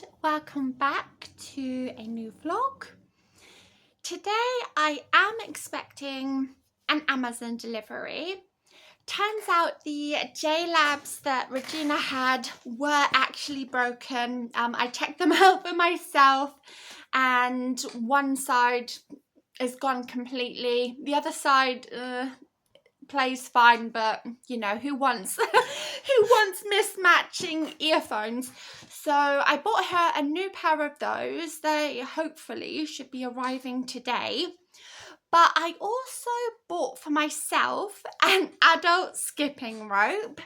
and welcome back to a new vlog. Today I am expecting an Amazon delivery. Turns out the JLabs that Regina had were actually broken. I checked them out for myself and one side is gone completely. The other side plays fine, but you know, who wants who wants mismatching earphones? So I bought her a new pair of those. They hopefully should be arriving today. But I also bought for myself an adult skipping rope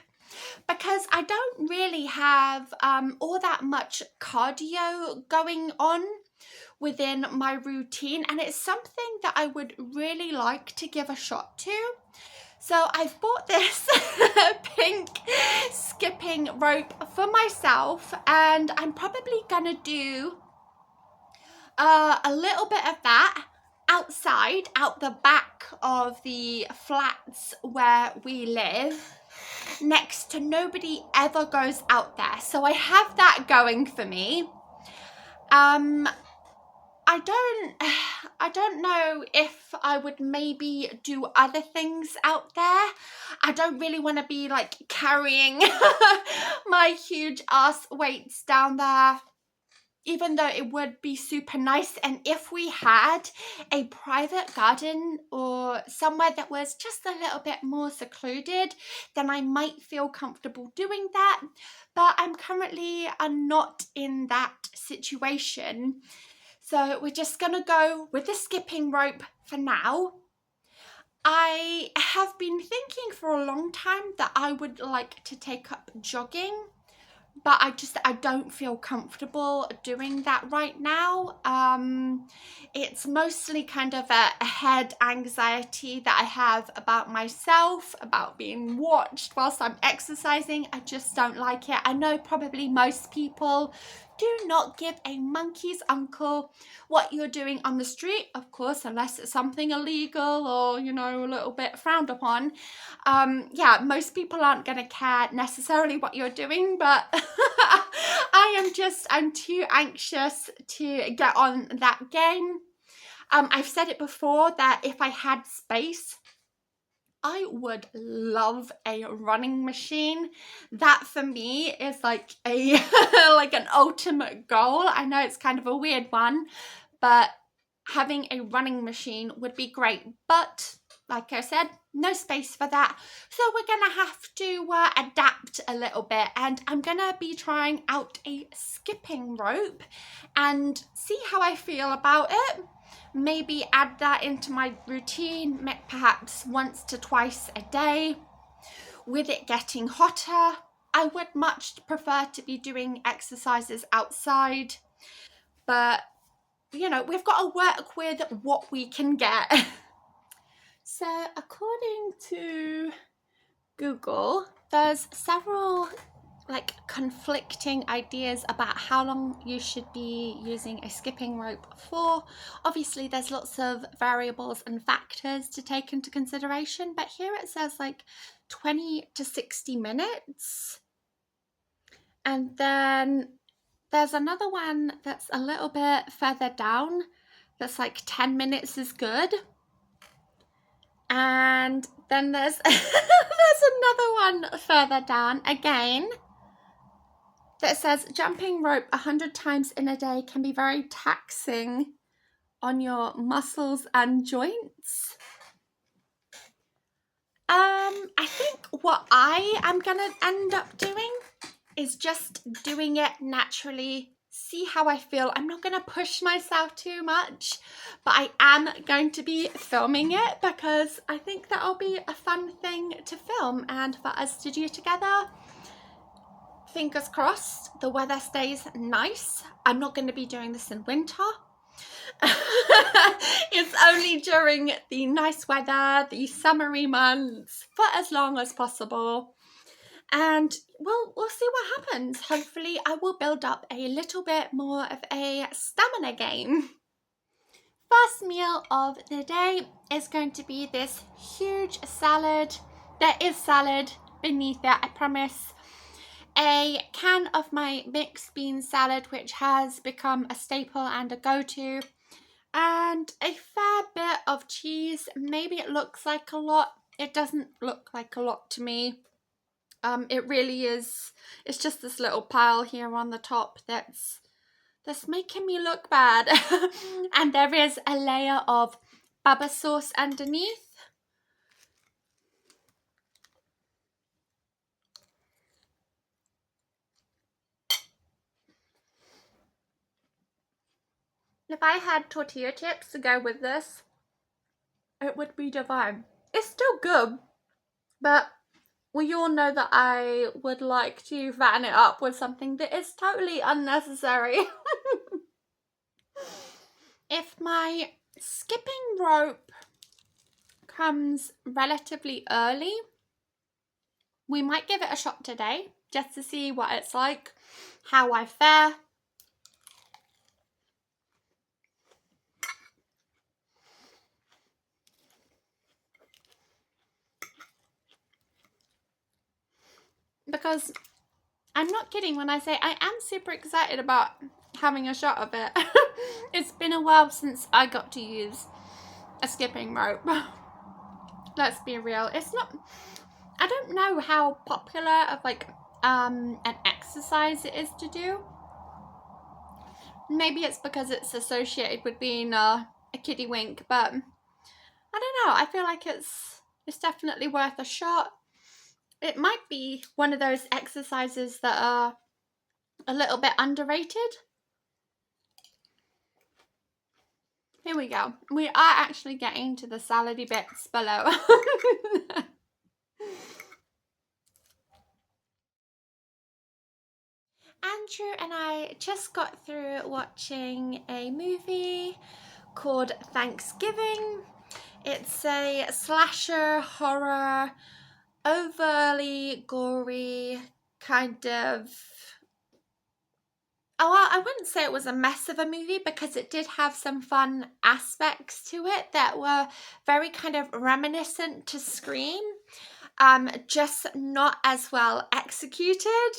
because I don't really have all that much cardio going on within my routine, and it's something that I would really like to give a shot to. So I've bought this pink skipping rope for myself, and I'm probably gonna do a little bit of that outside, out the back of the flats where we live. Next to nobody ever goes out there, so I have that going for me. I don't know if I would maybe do other things out there. I don't really want to be like carrying my huge ass weights down there, even though it would be super nice. And if we had a private garden or somewhere that was just a little bit more secluded, then I might feel comfortable doing that. But I'm currently not in that situation. So we're just gonna go with the skipping rope for now. I have been thinking for a long time that I would like to take up jogging, but I don't feel comfortable doing that right now. It's mostly kind of a head anxiety that I have about myself, about being watched whilst I'm exercising. I just don't like it. I know probably most people do not give a monkey's uncle what you're doing on the street, of course, unless it's something illegal or, you know, a little bit frowned upon. Yeah, most people aren't going to care necessarily what you're doing, but I'm too anxious to get on that game. I've said it before that if I had space, I would love a running machine. That for me is like a like an ultimate goal. I know it's kind of a weird one, but having a running machine would be great. But like I said, no space for that. So we're gonna have to adapt a little bit, and I'm gonna be trying out a skipping rope and see how I feel about it. Maybe add that into my routine, perhaps once to twice a day. With it getting hotter, I would much prefer to be doing exercises outside, but you know, we've got to work with what we can get. So according to Google, there's several like conflicting ideas about how long you should be using a skipping rope for. Obviously there's lots of variables and factors to take into consideration, but here it says like 20 to 60 minutes. And then there's another one that's a little bit further down that's like 10 minutes is good. And then there's there's another one further down again that says jumping rope 100 times in a day can be very taxing on your muscles and joints. I think what I am gonna end up doing is just doing it naturally, see how I feel. I'm not gonna push myself too much, but I am going to be filming it because I think that'll be a fun thing to film and for us to do together. Fingers crossed the weather stays nice. I'm not going to be doing this in winter. It's only during the nice weather, the summery months, for as long as possible. And we'll see what happens. Hopefully I will build up a little bit more of a stamina gain. First meal of the day is going to be this huge salad. There is salad beneath it, I promise. a can of my mixed bean salad, which has become a staple and a go-to, and a fair bit of cheese. Maybe it looks like a lot. It doesn't look like a lot to me. It really is. It's just this little pile here on the top that's making me look bad. And there is a layer of Baba sauce underneath. If I had tortilla chips to go with this, it would be divine. It's still good, but we all know that I would like to fatten it up with something that is totally unnecessary. If my skipping rope comes relatively early, we might give it a shot today just to see what it's like, how I fare. Because I'm not kidding when I say I am super excited about having a shot of it. It's been a while since I got to use a skipping rope. Let's be real. It's not, I don't know how popular of like an exercise it is to do. Maybe it's because it's associated with being a kiddie wink, but I don't know. I feel like it's definitely worth a shot. It might be one of those exercises that are a little bit underrated. Here we go. We are actually getting to the salady bits below. Andrew and I just got through watching a movie called Thanksgiving. It's a slasher horror, overly gory kind of... Oh, well, I wouldn't say it was a mess of a movie because it did have some fun aspects to it that were very kind of reminiscent to Scream, just not as well executed.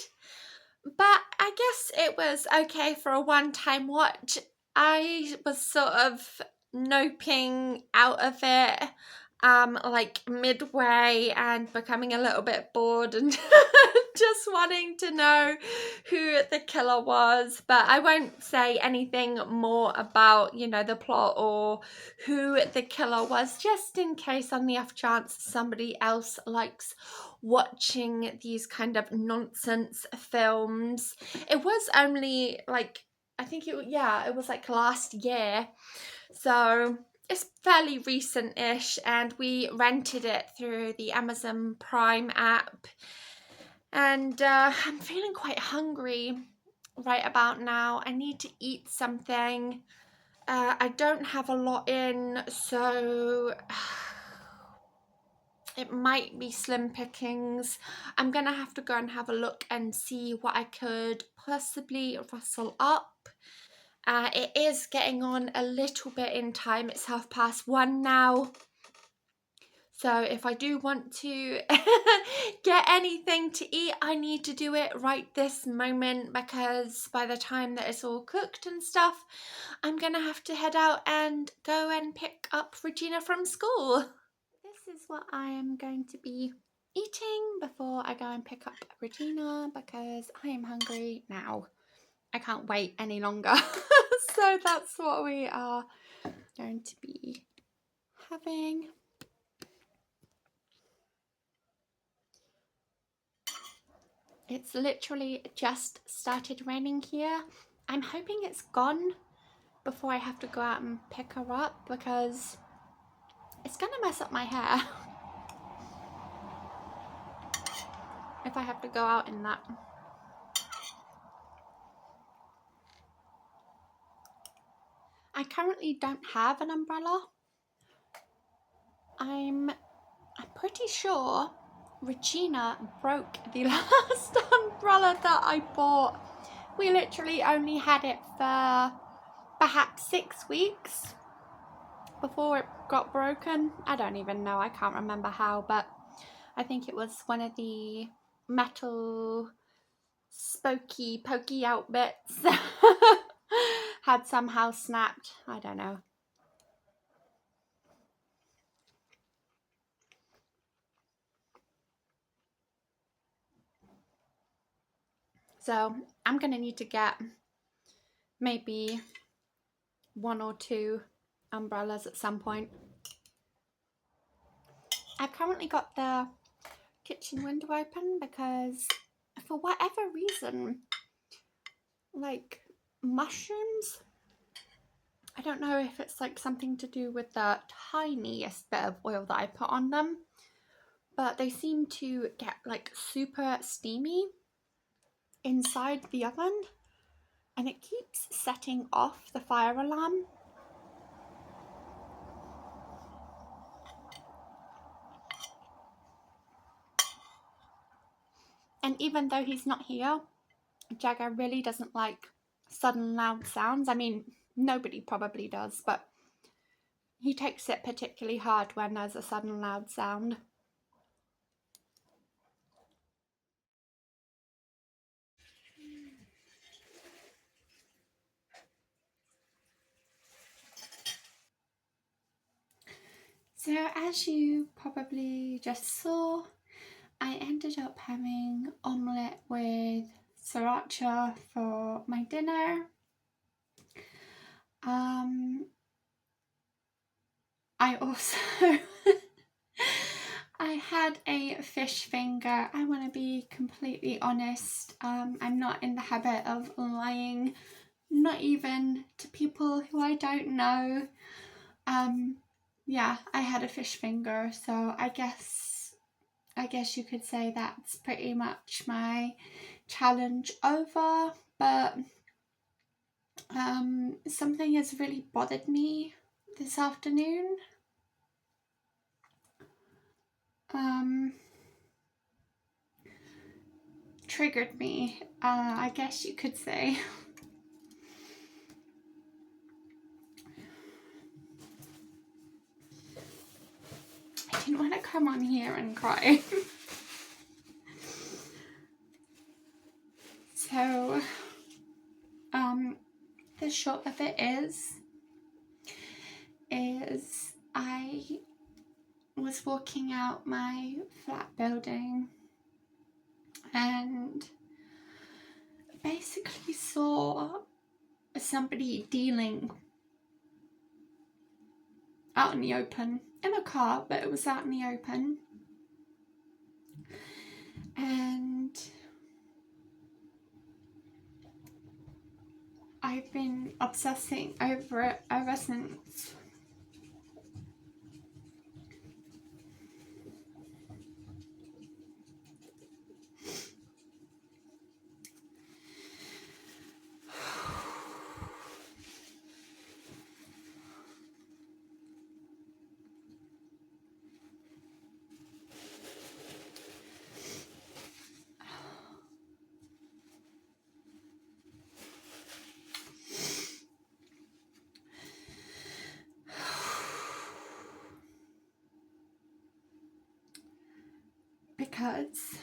But I guess it was okay for a one-time watch. I was sort of noping out of it like midway and becoming a little bit bored and just wanting to know who the killer was. But I won't say anything more about, you know, the plot or who the killer was, just in case on the off chance somebody else likes watching these kind of nonsense films. It was only like, I think it was like last year, so it's fairly recent-ish, and we rented it through the Amazon Prime app. And I'm feeling quite hungry right about now. I need to eat something. I don't have a lot in, so it might be slim pickings. I'm gonna have to go and have a look and see what I could possibly rustle up. It is getting on a little bit in time. It's 1:30 now. So if I do want to get anything to eat, I need to do it right this moment, because by the time that it's all cooked and stuff, I'm gonna have to head out and go and pick up Regina from school. This is what I am going to be eating before I go and pick up Regina, because I am hungry now. I can't wait any longer. So that's what we are going to be having. It's literally just started raining here. I'm hoping it's gone before I have to go out and pick her up, because it's gonna mess up my hair if I have to go out in that. I currently don't have an umbrella. I'm pretty sure Regina broke the last umbrella that I bought. We literally only had it for perhaps 6 weeks before it got broken. I don't even know, I can't remember how, but I think it was one of the metal spooky, pokey outbits had somehow snapped. I don't know. So I'm gonna need to get maybe 1 or 2 umbrellas at some point. I've currently got the kitchen window open because for whatever reason, like mushrooms, I don't know if it's like something to do with the tiniest bit of oil that I put on them, but they seem to get like super steamy inside the oven and it keeps setting off the fire alarm. And even though he's not here, Jagger really doesn't like sudden loud sounds. I mean, nobody probably does, but he takes it particularly hard when there's a sudden loud sound. So as you probably just saw, I ended up having omelette with sriracha for my dinner. I also I had a fish finger. I want to be completely honest. I'm not in the habit of lying, not even to people who I don't know. Yeah, I had a fish finger, so I guess you could say that's pretty much my challenge over. But something has really bothered me this afternoon. Triggered me, I guess you could say. I didn't want to come on here and cry. So, the short of it is I was walking out my flat building and basically saw somebody dealing out in the open in a car, but it was out in the open. And I've been obsessing over it ever since. Because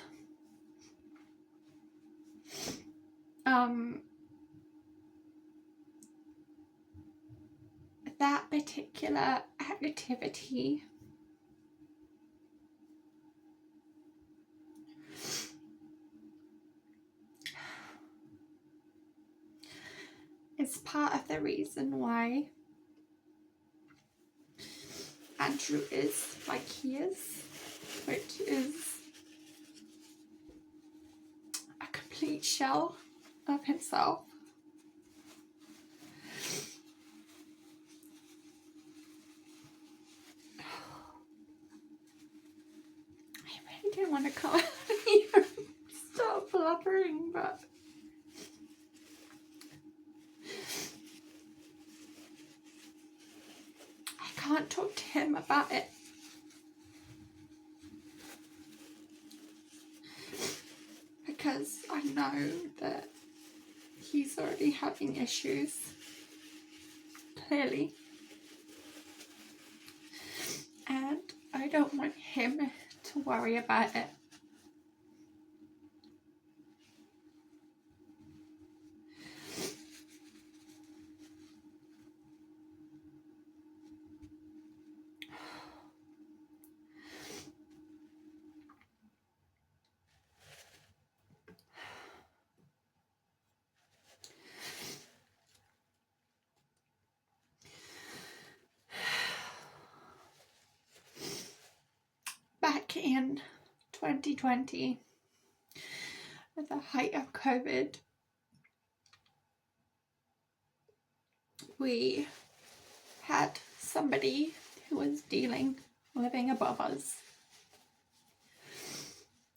that particular activity is part of the reason why Andrew is like he is, which is a complete shell of himself. I really didn't want to come here and start blubbering, but I can't talk to him about it. Because I know that he's already having issues, clearly. And I don't want him to worry about it. in 2020, at the height of COVID, we had somebody who was living above us.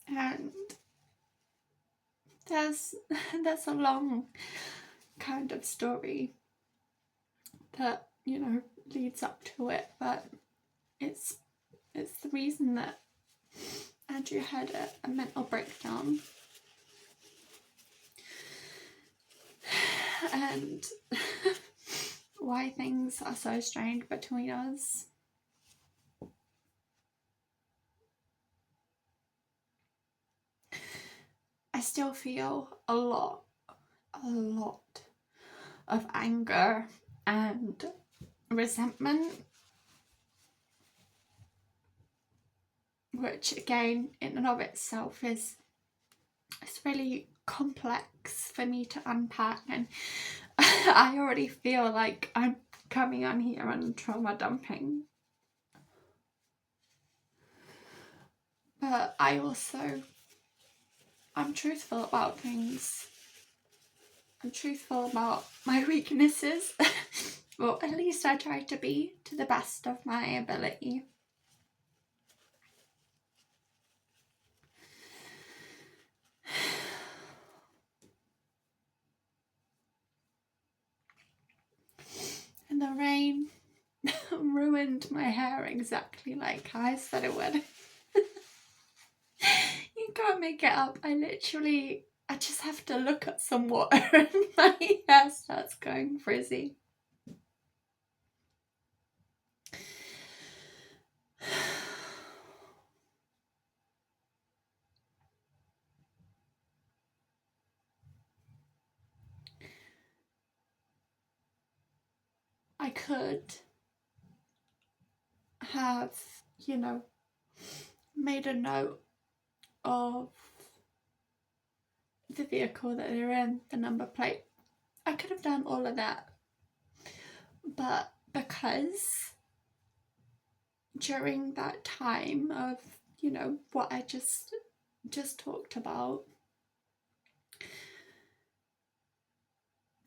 And there's a long kind of story that, you know, leads up to it, but it's the reason that Andrew had a mental breakdown. And why things are so strained between us. I still feel a lot of anger and resentment, which again in and of itself is really complex for me to unpack, and I already feel like I'm coming on here and trauma dumping. But I'm truthful about things. I'm truthful about my weaknesses. Well, at least I try to be, to the best of my ability. And the rain ruined my hair exactly like I said it would. You can't make it up. I just have to look at some water and my hair starts going frizzy. I could have, you know, made a note of the vehicle that they're in, the number plate. I could have done all of that. But because during that time of, you know, what I just talked about,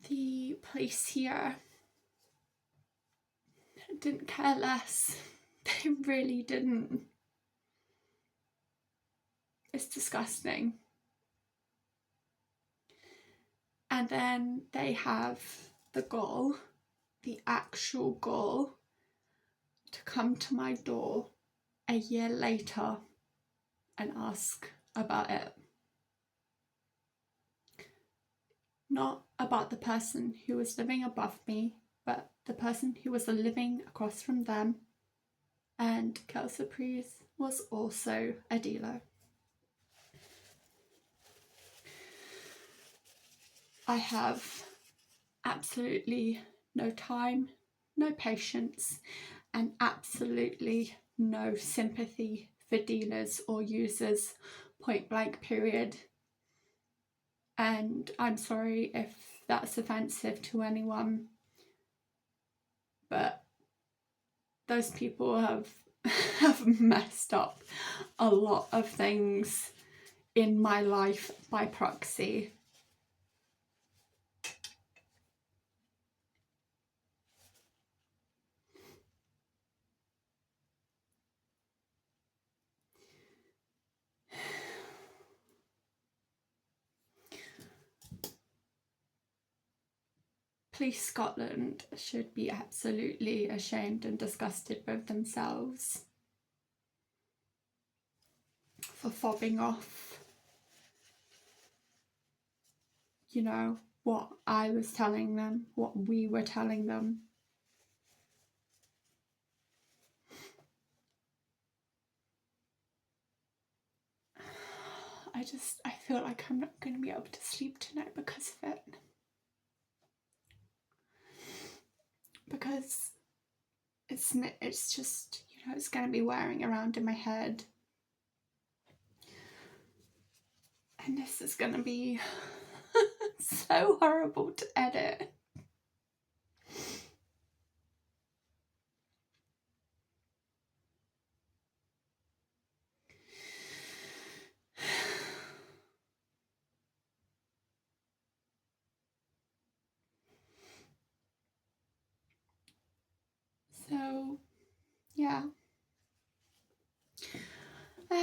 the police here didn't care less. They really didn't. It's disgusting. And then they have the gall, the actual gall, to come to my door a year later and ask about it. Not about the person who was living above me, but the person who was living across from them. And Kelsey Priest was also a dealer. I have absolutely no time, no patience, and absolutely no sympathy for dealers or users, point blank period. And I'm sorry if that's offensive to anyone, but those people have messed up a lot of things in my life by proxy. Police Scotland should be absolutely ashamed and disgusted with themselves for fobbing off, you know, what I was telling them, what we were telling them. I feel like I'm not going to be able to sleep tonight because of it. Because it's just, you know, it's going to be wearing around in my head. And this is going to be so horrible to edit.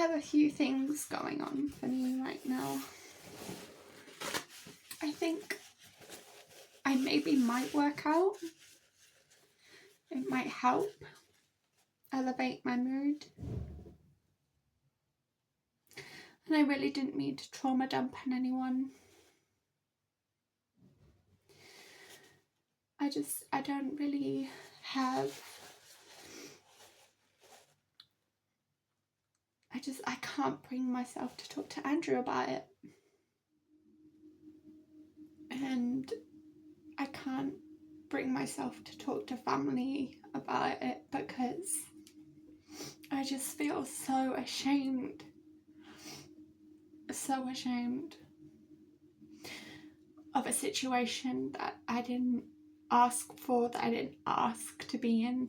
have a few things going on for me right now. I think I maybe might work out. It might help elevate my mood. And I really didn't mean to trauma dump on anyone. I don't really have, I can't bring myself to talk to Andrew about it. And I can't bring myself to talk to family about it because I just feel so ashamed. So ashamed of a situation that I didn't ask for, that I didn't ask to be in.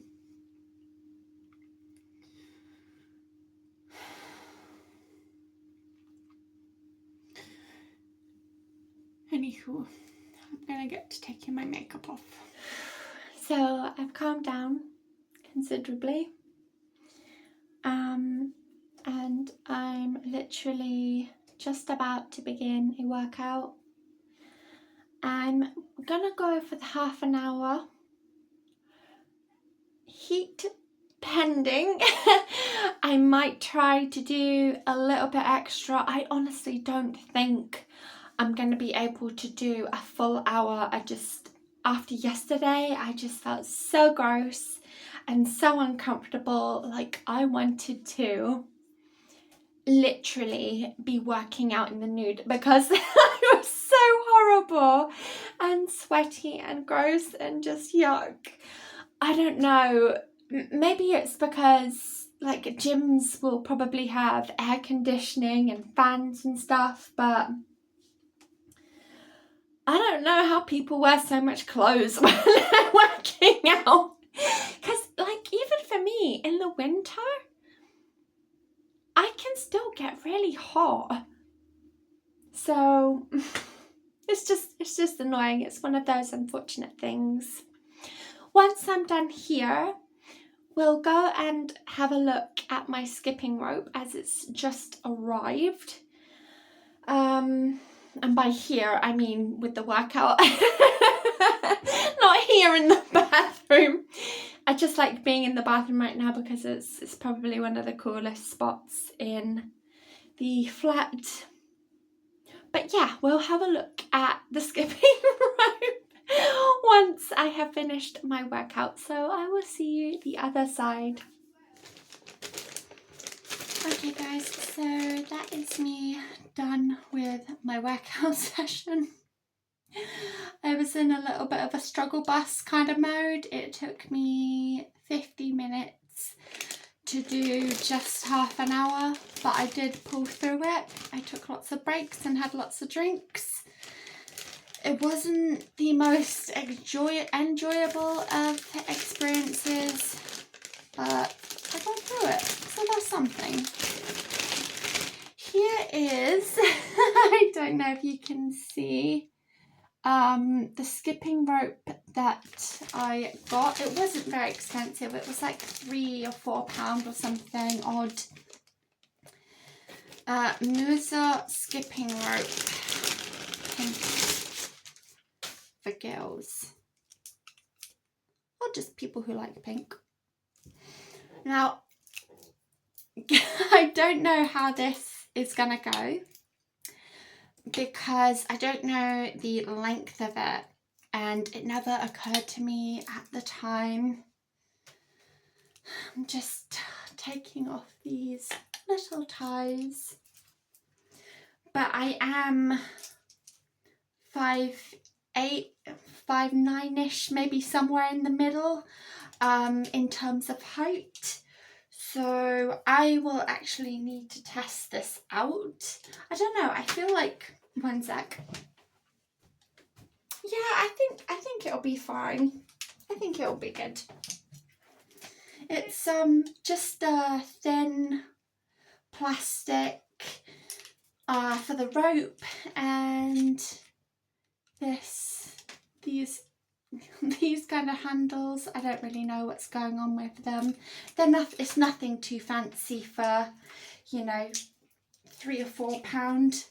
Anywho, I'm gonna get to taking my makeup off. So I've calmed down considerably. And I'm literally just about to begin a workout. I'm gonna go for the half an hour. Heat pending. I might try to do a little bit extra. I honestly don't think I'm going to be able to do a full hour. After yesterday, I just felt so gross and so uncomfortable. Like I wanted to literally be working out in the nude because I was so horrible and sweaty and gross and just yuck. I don't know, maybe it's because like gyms will probably have air conditioning and fans and stuff, but I don't know how people wear so much clothes when they're working out. Because like even for me in the winter, I can still get really hot. So it's just annoying. It's one of those unfortunate things. Once I'm done here, we'll go and have a look at my skipping rope as it's just arrived. And by here, I mean with the workout. Not here in the bathroom. I just like being in the bathroom right now because it's probably one of the coolest spots in the flat. But yeah, we'll have a look at the skipping rope once I have finished my workout. So I will see you the other side. Okay guys, so that is me done with my workout session. I was in a little bit of a struggle bus kind of mode. It took me 50 minutes to do just half an hour, but I did pull through it. I took lots of breaks and had lots of drinks. It wasn't the most enjoyable of experiences, but I got through it, so that's something. Here is, I don't know if you can see, the skipping rope that I got. It wasn't very expensive. It was like £3 or £4 or something odd. Musa skipping rope, pink, for girls, or just people who like pink. Now, I don't know how this is gonna go because I don't know the length of it, and it never occurred to me at the time. I'm just taking off these little ties, but I am 5'8", 5'9"-ish, maybe somewhere in the middle in terms of height. So I will actually need to test this out. I don't know, I feel like, one sec. Yeah, I think it'll be fine. I think it'll be good. It's just a thin plastic for the rope, and these kind of handles. I don't really know what's going on with them. It's nothing too fancy for you know, £3 or £4,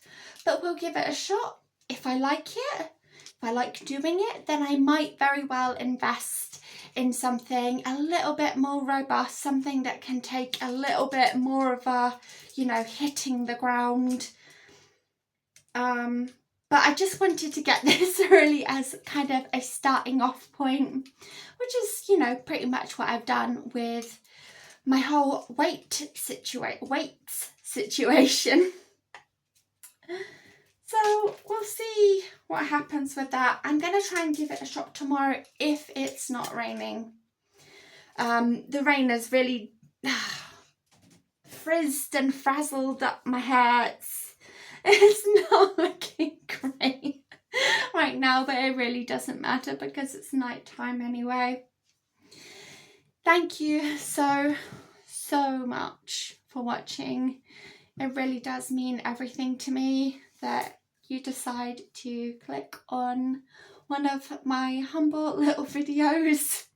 but we'll give it a shot. If I like it, if I like doing it, then I might very well invest in something a little bit more robust, something that can take a little bit more of a, you know, hitting the ground. But I just wanted to get this really as kind of a starting off point, which is, you know, pretty much what I've done with my whole weights situation. So we'll see what happens with that. I'm going to try and give it a shot tomorrow if it's not raining. The rain has really frizzed and frazzled up my hair. It's not looking great right now, but it really doesn't matter because it's night time anyway. Thank you so much for watching. It really does mean everything to me that you decide to click on one of my humble little videos.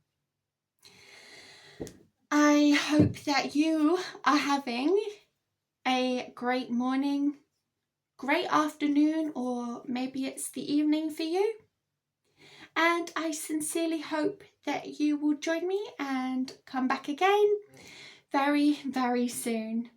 I hope that you are having a great morning, great afternoon, or maybe it's the evening for you. And I sincerely hope that you will join me and come back again very, very soon.